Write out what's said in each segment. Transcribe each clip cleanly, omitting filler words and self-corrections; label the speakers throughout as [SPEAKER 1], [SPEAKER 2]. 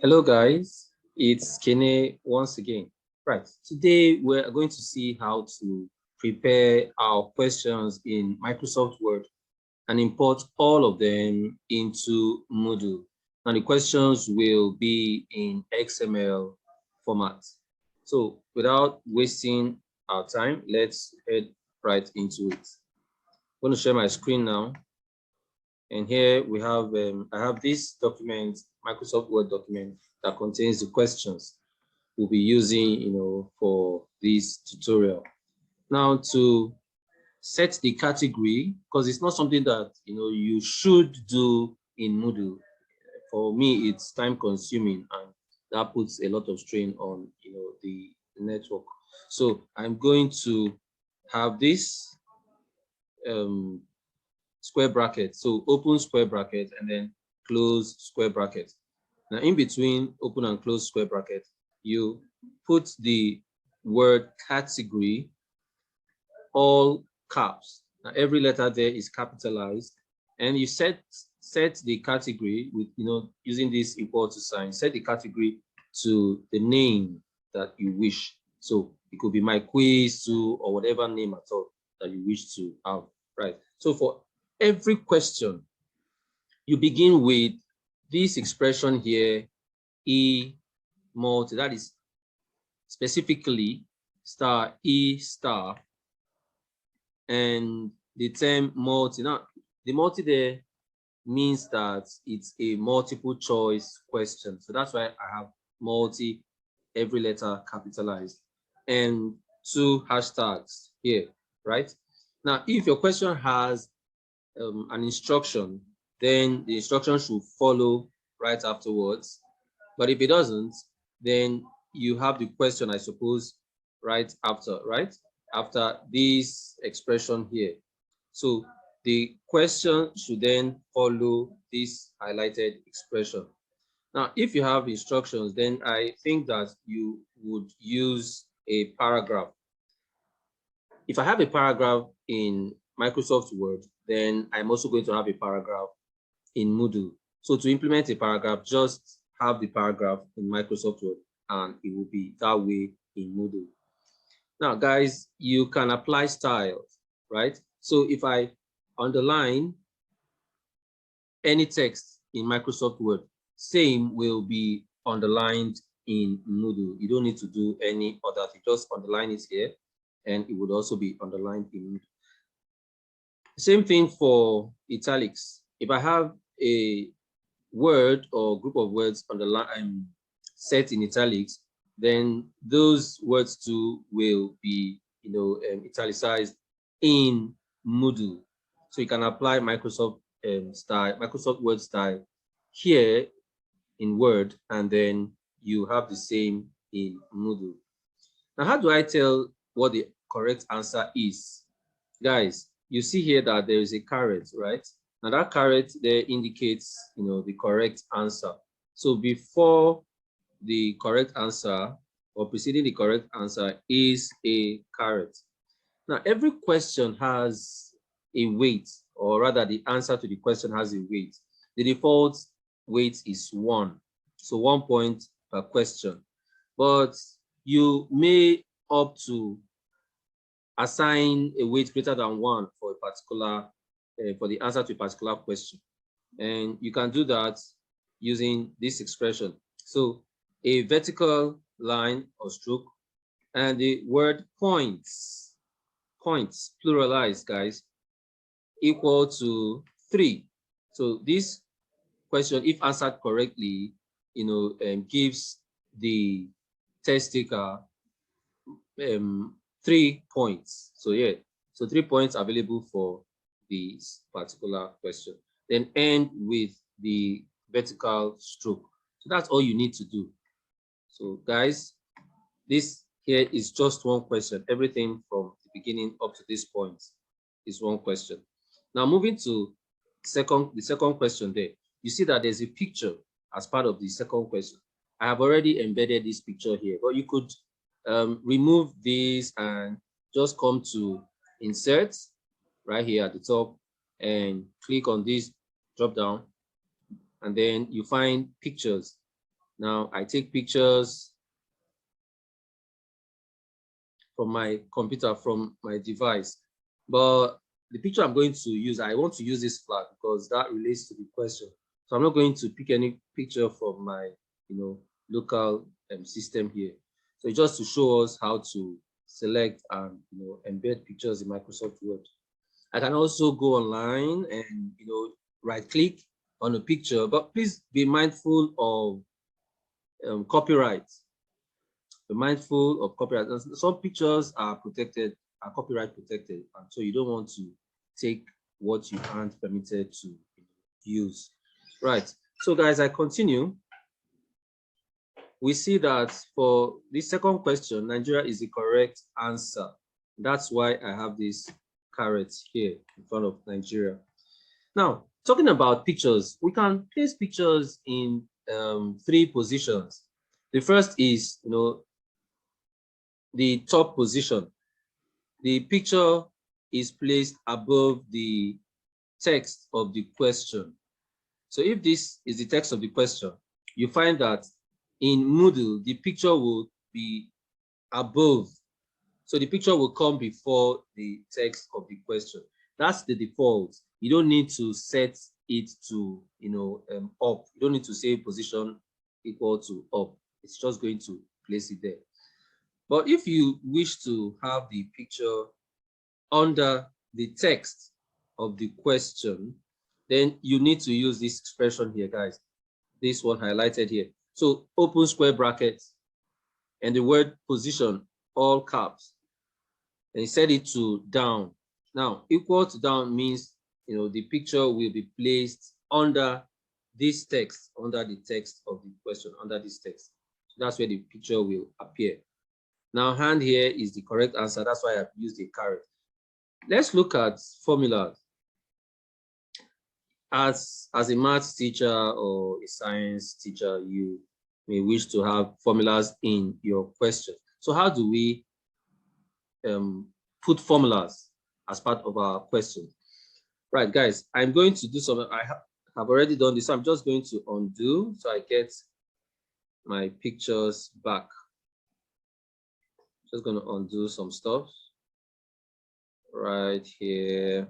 [SPEAKER 1] Hello guys, it's Kene once again. Right, today we're going to see how to prepare our questions in Microsoft Word and import all of them into Moodle. And the questions will be in XML format. So without wasting our time, let's head right into it. I'm going to share my screen now. And here we have, I have this document, Microsoft Word document that contains the questions we'll be using, for this tutorial. Now to set the category, because it's not something that, you should do in Moodle. For me, it's time consuming and that puts a lot of strain on, the network. So I'm going to have this square bracket. So open square bracket and then close square bracket. Now in between open and close square bracket, you put the word category, all caps. Now every letter there is capitalized, and you set the category with, using this equal to sign, set the category to the name that you wish. So it could be my quiz to, or whatever name at all that you wish to have, right? So for every question, you begin with this expression here, E multi, that is specifically star E star, and the term multi. Now, the multi there means that it's a multiple choice question. So that's why I have multi, every letter capitalized, and two hashtags here, right? Now, if your question has an instruction, then the instruction should follow right afterwards. But if it doesn't, then you have the question, I suppose, right after this expression here. So the question should then follow this highlighted expression. Now, if you have instructions, then I think that you would use a paragraph. If I have a paragraph in Microsoft Word, then I'm also going to have a paragraph in Moodle. So to implement a paragraph, just have the paragraph in Microsoft Word and it will be that way in Moodle. Now, guys, you can apply styles, right? So if I underline any text in Microsoft Word, same will be underlined in Moodle. You don't need to do any other thing, just underline it here and it would also be underlined in Moodle. Same thing for italics. If I have a word or group of words underlined set in italics, then those words too will be, italicized in Moodle. So you can apply Microsoft Word style here in Word, and then you have the same in Moodle. Now, how do I tell what the correct answer is? Guys, you see here that there is a caret, right? Now that caret there indicates, the correct answer. So before the correct answer or preceding the correct answer is a caret. Now every question has a weight, or rather the answer to the question has a weight. The default weight is 1. So 1 point per question. But you may opt to assign a weight greater than 1 for a particular for the answer to a particular question, and you can do that using this expression. So a vertical line or stroke and the word points pluralized, guys, equal to 3. So this question, if answered correctly, gives the test taker 3 points. So yeah, so 3 points available for this particular question. Then end with the vertical stroke. So that's all you need to do. So guys, this here is just one question. Everything from the beginning up to this point is one question. Now moving to the second question there, you see that there's a picture as part of the second question. I have already embedded this picture here, but you could remove this and just come to insert right here at the top and click on this drop down, and then you find pictures. Now I take pictures from my computer, from my device. But the picture I'm going to use, I want to use this flag because that relates to the question. So I'm not going to pick any picture from my, local system here. So just to show us how to select and embed pictures in Microsoft Word. I can also go online and right click on a picture, but please be mindful of copyright. Be mindful of copyright. Some pictures are protected, are copyright protected, and so you don't want to take what you aren't permitted to use. Right. So guys, I continue. We see that for the second question, Nigeria is the correct answer. That's why I have this caret here in front of Nigeria. Now, talking about pictures, we can place pictures in 3 positions. The first is, the top position. The picture is placed above the text of the question. So if this is the text of the question, you find that in Moodle, the picture will be above. So the picture will come before the text of the question. That's the default. You don't need to set it to, up. You don't need to say position equal to up. It's just going to place it there. But if you wish to have the picture under the text of the question, then you need to use this expression here, guys. This one highlighted here. So open square brackets and the word position, all caps, and set it to down. Now, equal to down means, the picture will be placed under this text, under the text of the question, under this text. So that's where the picture will appear. Now, hand here is the correct answer. That's why I've used a caret. Let's look at formulas. As a maths teacher or a science teacher, you may wish to have formulas in your question. So how do we put formulas as part of our question? Right, guys, I'm going to do something. I have already done this. So I'm just going to undo so I get my pictures back. Just going to undo some stuff right here.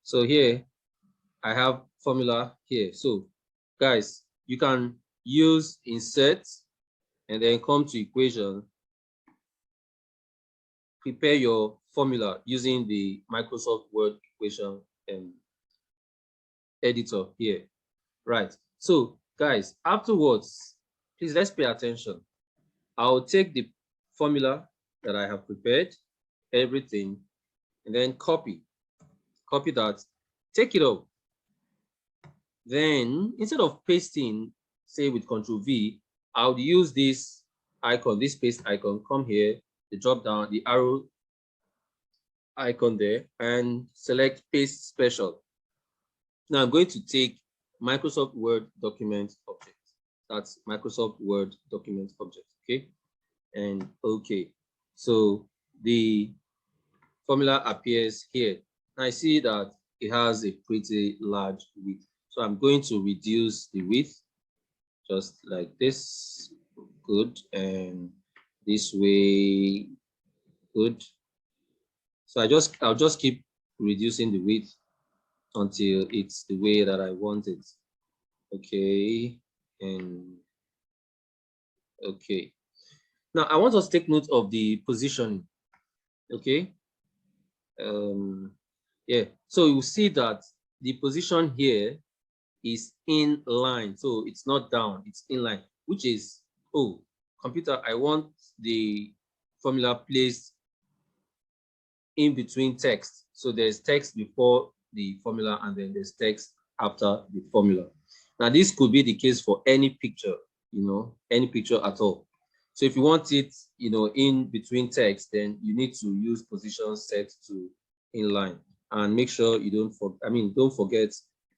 [SPEAKER 1] So here I have formula here. So guys, you can use insert and then come to equation. Prepare your formula using the Microsoft Word equation editor here. Right. So guys, afterwards, please let's pay attention. I'll take the formula that I have prepared, everything, and then copy that, take it up. Then instead of pasting, say with Control V, I would use this icon, this paste icon, come here, the drop down, the arrow icon there, and select paste special. Now I'm going to take Microsoft Word document object. That's Microsoft Word document object, okay? And okay, so the formula appears here. I see that it has a pretty large width. So I'm going to reduce the width just like this. Good. And this way. Good. So I'll just keep reducing the width until it's the way that I want it. Okay. And okay. Now I want us to take note of the positioning. Okay. Yeah. So you see that the position here is in line. So it's not down, it's in line, which is, oh, computer, I want the formula placed in between text. So there's text before the formula and then there's text after the formula. Now this could be the case for any picture, any picture at all. So if you want it, in between text, then you need to use position set to inline and make sure you don't forget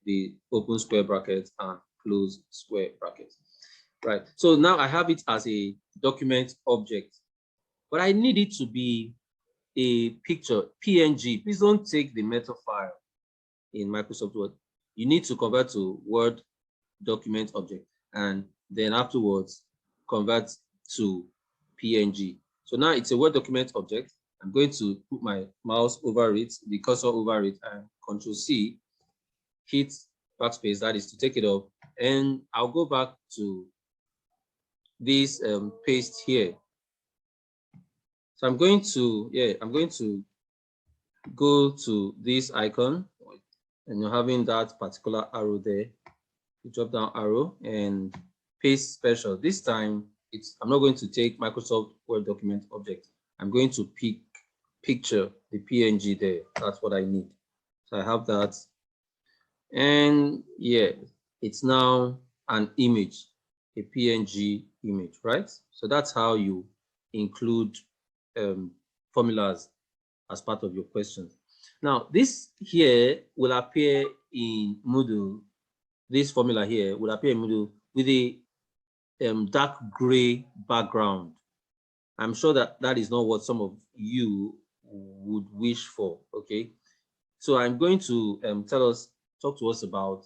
[SPEAKER 1] the open square bracket and close square bracket. Right. So now I have it as a document object, but I need it to be a picture, PNG. Please don't take the meta file. in Microsoft Word, you need to convert to Word document object, and then afterwards convert to PNG. So now it's a Word document object. I'm going to put my mouse over it, the cursor over it, and Control C, hit backspace, that is to take it off, and I'll go back to this paste here. So I'm going to go to this icon, and you're having that particular arrow there, the drop down arrow, and paste special. This time I'm not going to take Microsoft Word document object. I'm going to pick picture, the PNG there. That's what I need. So I have that, and yeah, it's now an image, a PNG image, right? So that's how you include formulas as part of your questions. Now, this here will appear in Moodle. This formula here will appear in Moodle with a dark gray background. I'm sure that that is not what some of you would wish for. Okay, so I'm going to talk to us about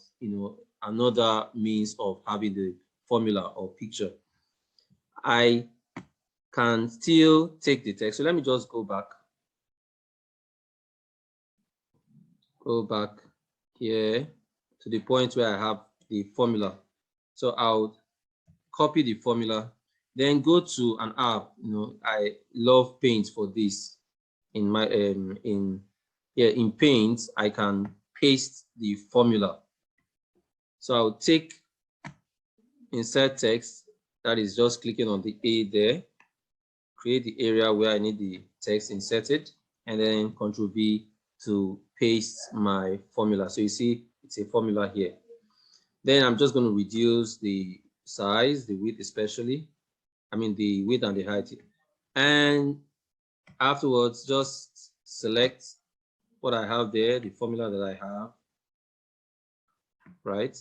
[SPEAKER 1] another means of having the formula or picture. I can still take the text. So let me just go back here to the point where I have the formula. So I'll copy the formula, then go to an app. I love Paint for this. In my in Paint, I can paste the formula. So I'll take insert text, that is just clicking on the A there, create the area where I need the text inserted, and then Control V to paste my formula. So you see it's a formula here. Then I'm just going to reduce the size, the width especially, the width and the height, and afterwards just select what I have there, the formula that I have, right,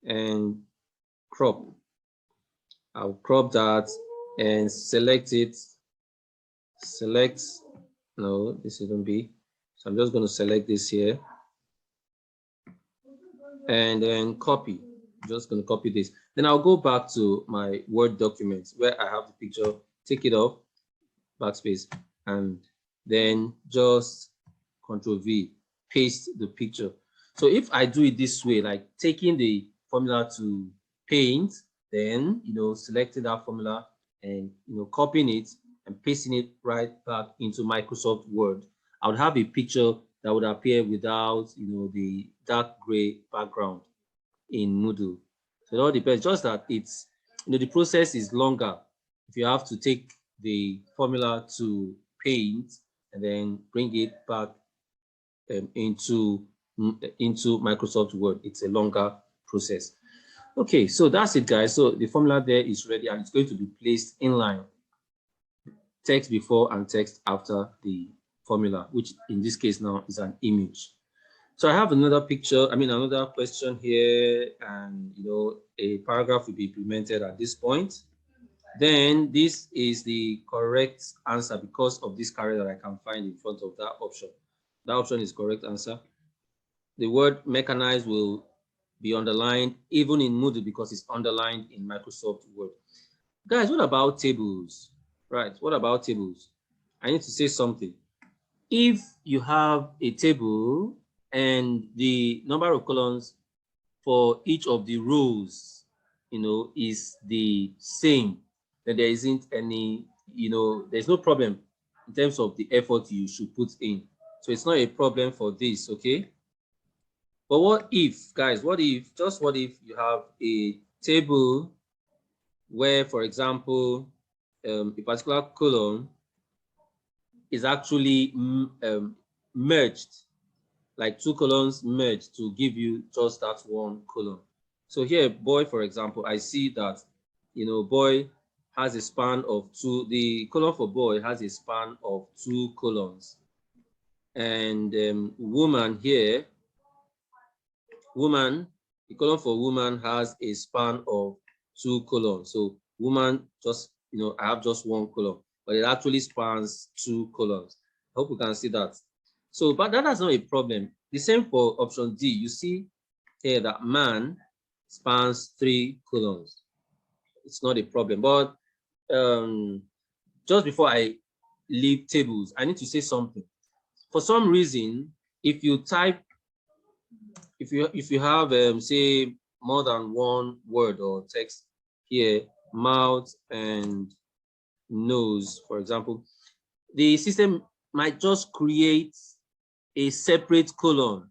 [SPEAKER 1] and crop. I'll crop that and select it. No, this shouldn't be. So I'm just going to select this here and then copy. I'm just going to copy this. Then I'll go back to my Word document where I have the picture, take it off, backspace, and then just Control V, paste the picture. So if I do it this way, like taking the formula to Paint, then selecting that formula and copying it and pasting it right back into Microsoft Word, I would have a picture that would appear without the dark gray background in Moodle. So it all depends, just that it's the process is longer if you have to take the formula to Paint and then bring it back into Microsoft Word. It's a longer process. Okay, so that's it, guys. So the formula there is ready, and it's going to be placed in line, text before and text after the formula, which in this case now is an image. So I have another picture, another question here, and a paragraph will be implemented at this point. Then this is the correct answer because of this caret that I can find in front of that option. That option is correct answer. The word mechanized will be underlined even in Moodle because it's underlined in Microsoft Word. Guys, what about tables? Right, what about tables? I need to say something. If you have a table and the number of columns for each of the rows, is the same, then there isn't any, there's no problem in terms of the effort you should put in. So it's not a problem for this, okay? But what if, guys, what if you have a table where, for example, a particular column is actually merged, like two columns merged to give you just that one column. So here, boy, for example, I see that, boy has a span of two, the column for boy has a span of 2 columns. And woman here, woman, the column for woman has a span of 2 columns. So woman just, I have just 1 column, but it actually spans 2 columns. I hope you can see that. So, but that is not a problem. The same for option D. You see here that man spans 3 colons. It's not a problem. But just before I leave tables, I need to say something. For some reason, if you type, if you have say more than one word or text here, mouth and nose, for example, the system might just create a separate colon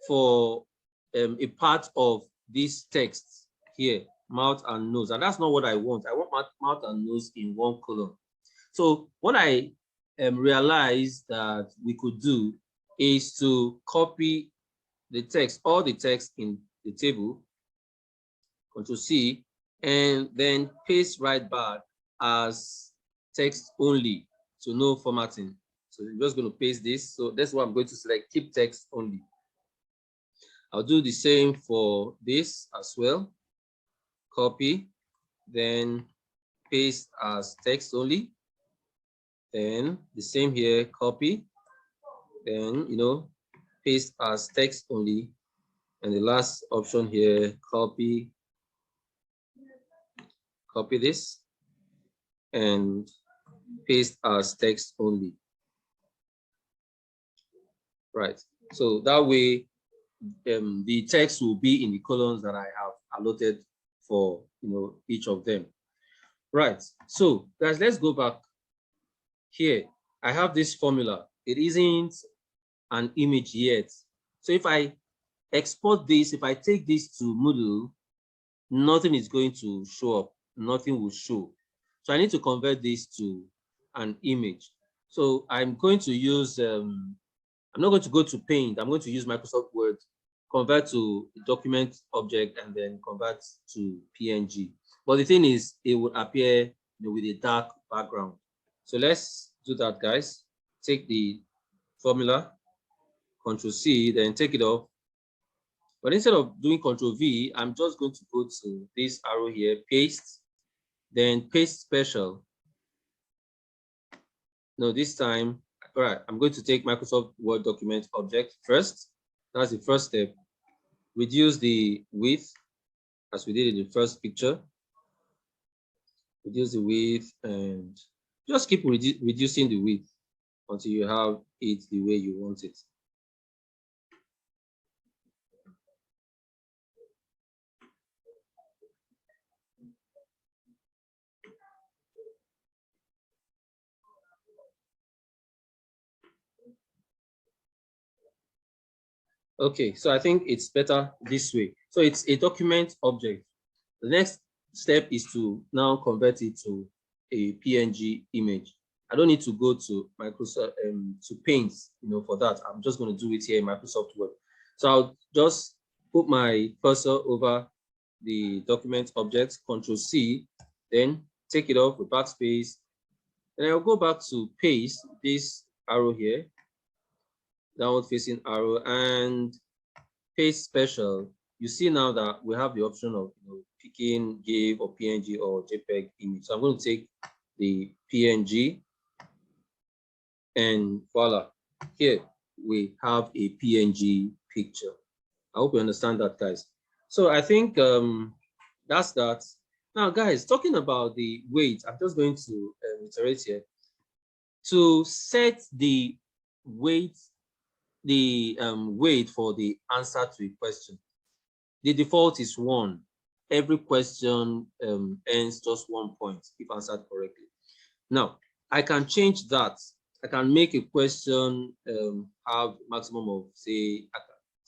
[SPEAKER 1] for a part of this text here, mouth and nose, and that's not what I want. I want mouth and nose in one column. So what I realized that we could do is to copy the text, all the text in the table, Control C, and then paste right back as text only, so no formatting. So I'm just going to paste this. So that's what I'm going to select, keep text only. I'll do the same for this as well. Copy, then paste as text only. Then the same here, copy, then paste as text only. And the last option here, copy this and paste as text only. Right. So that way the text will be in the columns that I have allotted for each of them. Right. So guys, let's go back here. I have this formula. It isn't an image yet. So if I export this, if I take this to Moodle, nothing is going to show up. Nothing will show. So I need to convert this to an image. So I'm going to use, I'm not going to go to Paint. I'm going to use Microsoft Word, convert to document object, and then convert to PNG. But the thing is, it would appear with a dark background. So let's do that, guys. Take the formula, Control C, then take it off. But instead of doing Control V, I'm just going to go to this arrow here, paste, then paste special. No, this time, all right, I'm going to take Microsoft Word document object first. That's the first step. Reduce the width as we did in the first picture. Reduce the width and just keep reducing the width until you have it the way you want it. Okay, so I think it's better this way. So it's a document object. The next step is to now convert it to a PNG image. I don't need to go to Microsoft to Paint, for that. I'm just going to do it here in Microsoft Word. So I'll just put my cursor over the document object, Control C, then take it off with backspace. And I'll go back to paste this arrow here, downward facing arrow, and paste special. You see now that we have the option of picking GIF or PNG or JPEG image. So I'm going to take the PNG, and voila, here we have a PNG picture. I hope you understand that, guys. So I think that's that. Now, guys, talking about the weight, I'm just going to reiterate here. To set the weight, weight for the answer to a question, the default is 1. Every question earns just 1 point if answered correctly. Now, I can change that. I can make a question have maximum of say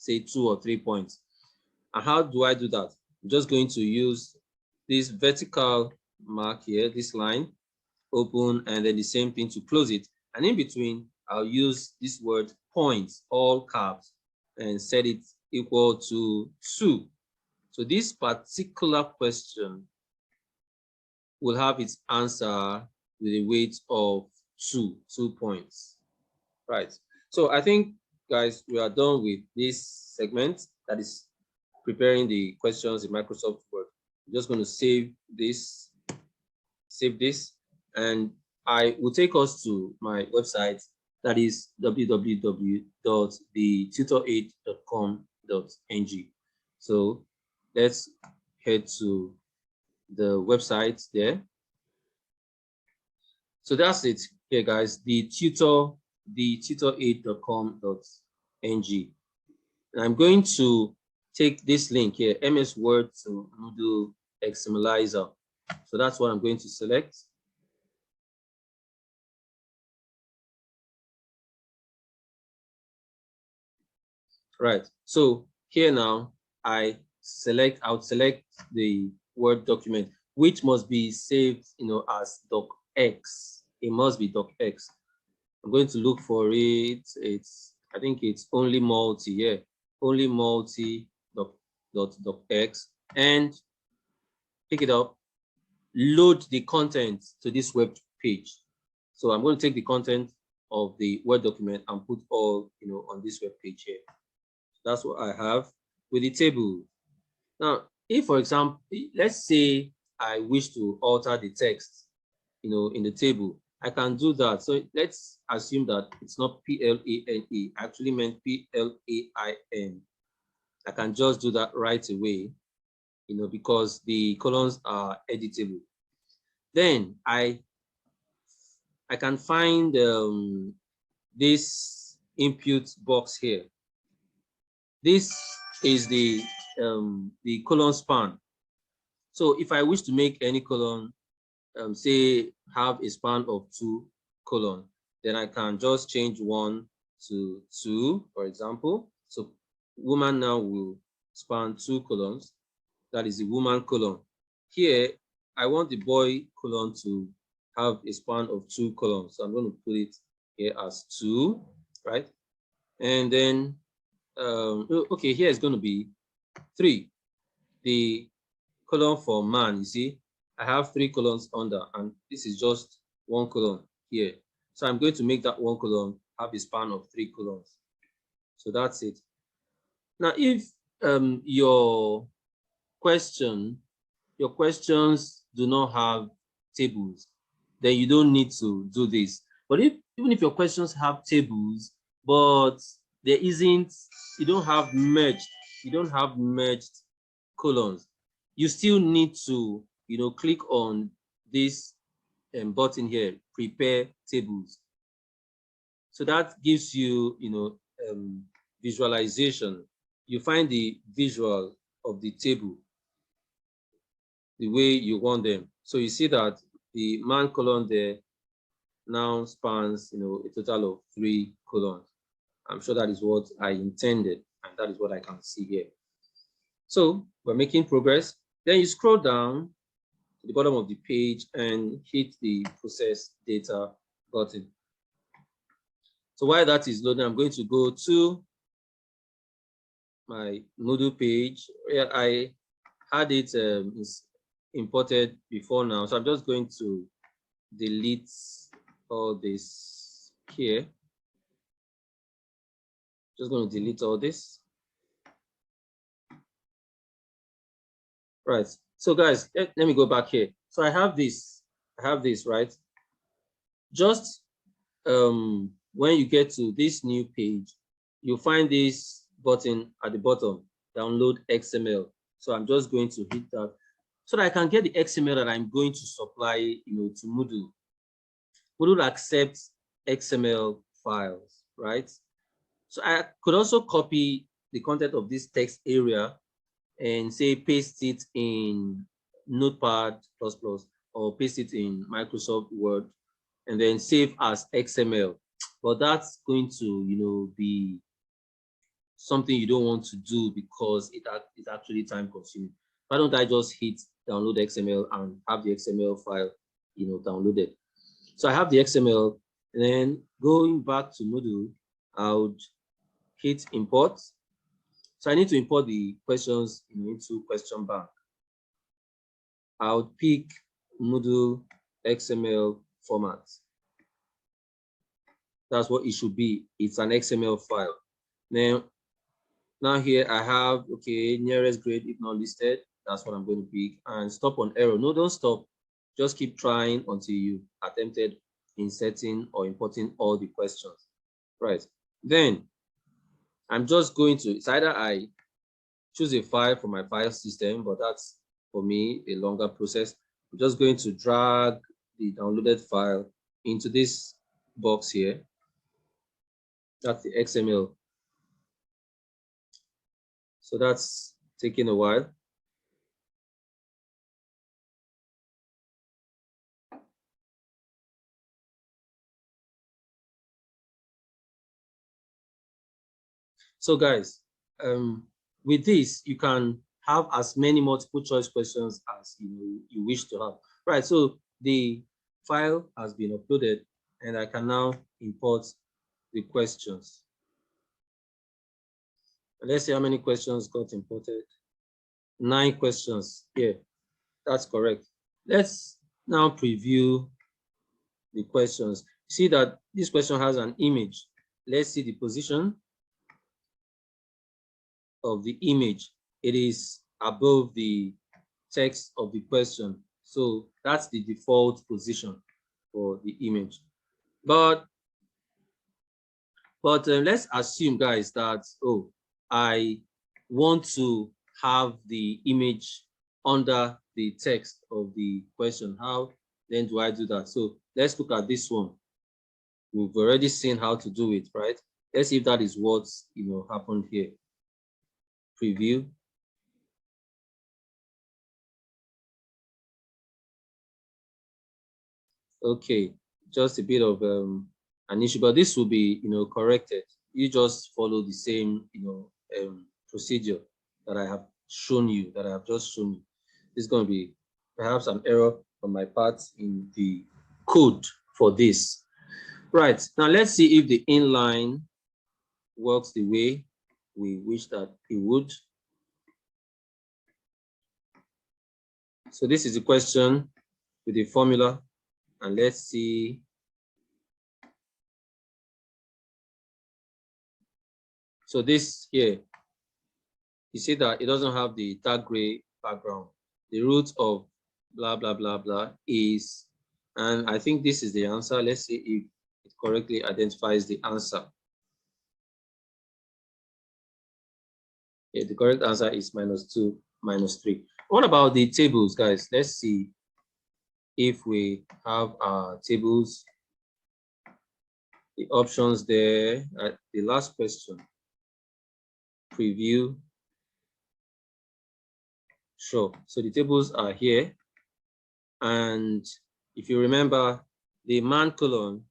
[SPEAKER 1] 2 or 3 points. And how do I do that? I'm just going to use this vertical mark here, this line, open, and then the same thing to close it. And in between, I'll use this word points, all caps, and set it equal to 2. So this particular question will have its answer with a weight of 2 points. Right. So I think, guys, we are done with this segment that is preparing the questions in Microsoft Word. I'm just going to save this, and I will take us to my website That is www.thetutoraid.com.ng. So let's head to the website there. So that's it here, guys. thetutoraid.com.ng. And I'm going to take this link here, MS Word to Moodle XMLizer. So that's what I'm going to select. Right. So here now, I'll select the Word document, which must be saved, as docx. It must be docx. I'm going to look for it. I think it's only multi, yeah, only multi docx, and pick it up, load the content to this web page. So I'm going to take the content of the Word document and put all, on this web page here. That's what I have with the table. Now, if, for example, let's say I wish to alter the text, in the table, I can do that. So let's assume that it's not PLANE, actually meant PLAIN. I can just do that right away, because the columns are editable. Then I can find this input box here. This is the colon span. So if I wish to make any colon, say have a span of 2 colon, then I can just change 1 to 2, for example. So woman now will span 2 colons. That is the woman colon. Here, I want the boy colon to have a span of 2 colons. So I'm going to put it here as 2, right? And then, okay, here is going to be 3. The colon for man, you see, I have 3 colons under, and this is just 1 colon here. So I'm going to make that 1 colon have a span of 3 colons. So that's it. Now, if your questions do not have tables, then you don't need to do this. But even if your questions have tables, but there isn't, you don't have merged colons, you still need to, click on this button here, prepare tables. So that gives you, visualization. You find the visual of the table the way you want them. So you see that the man colon there now spans, a total of 3 colons. I'm sure that is what I intended, and that is what I can see here. So we're making progress. Then you scroll down to the bottom of the page and hit the process data button. So while that is loading, I'm going to go to my Moodle page where I had it imported before now. So I'm just going to delete all this here. Just going to delete all this. Right. So guys, let me go back here. So I have this, right? Just when you get to this new page, you'll find this button at the bottom, download XML. So I'm just going to hit that so that I can get the XML that I'm going to supply, to Moodle. Moodle accepts XML files, right? So I could also copy the content of this text area and say paste it in Notepad++ or paste it in Microsoft Word and then save as XML. But that's going to, be something you don't want to do because it's actually time consuming. Why don't I just hit download XML and have the XML file, downloaded? So I have the XML, and then going back to Moodle, I would hit import. So I need to import the questions into question bank. I would pick Moodle XML format. That's what it should be. It's an XML file. Now here I have, okay, nearest grade if not listed. That's what I'm going to pick, and stop on error. No, don't stop. Just keep trying until you attempted inserting or importing all the questions. Right. Then I'm just going to, it's either I choose a file from my file system, but that's for me a longer process. I'm just going to drag the downloaded file into this box here. That's the XML. So that's taking a while. So guys, with this, you can have as many multiple choice questions as you wish to have. Right, so the file has been uploaded and I can now import the questions. Let's see how many questions got imported. 9 questions here. That's correct. Let's now preview the questions. See that this question has an image. Let's see the position of the image. It is above the text of the question. So that's the default position for the image. But let's assume, guys, that, oh, I want to have the image under the text of the question. How then do I do that? So let's look at this one. We've already seen how to do it, right? Let's see if that is what's happened here. Preview. Okay, just a bit of an issue, but this will be corrected. You just follow the same procedure that I have shown you, that I have just shown you. It's going to be perhaps an error on my part in the code for this. Right, now let's see if the inline works the way we wish that it would. So this is a question with a formula, and let's see. So this here, you see that it doesn't have the dark gray background. The root of blah, blah, blah, blah is, and I think this is the answer. Let's see if it correctly identifies the answer. Yeah, the correct answer is -2, -3. What about the tables, guys? Let's see if we have our tables, the options there. The last question, preview. Sure, so the tables are here. And if you remember, the man colon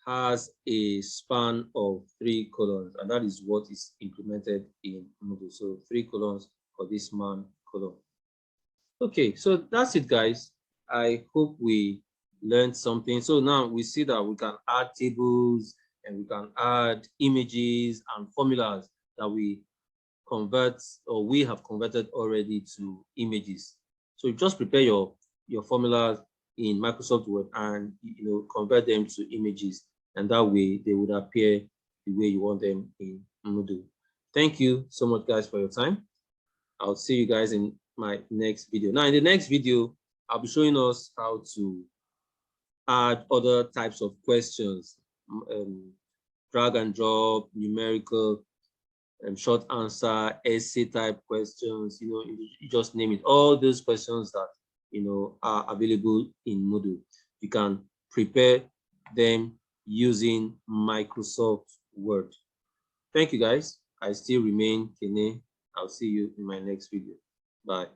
[SPEAKER 1] has a span of 3 colons, and that is what is implemented in Moodle. So 3 colons for this man colon. Okay, so that's it, guys. I hope we learned something. So now we see that we can add tables and we can add images and formulas that we convert, or we have converted already, to images. So you just prepare your formulas in Microsoft Word and convert them to images, and that way they would appear the way you want them in Moodle. Thank you so much, guys, for your time. I'll see you guys in my next video. Now, in the next video, I'll be showing us how to add other types of questions, drag and drop, numerical, short answer, essay type questions, you just name it. All those questions that are available in Moodle, you can prepare them using Microsoft Word. Thank you, guys. I still remain Kene. I'll see you in my next video. Bye.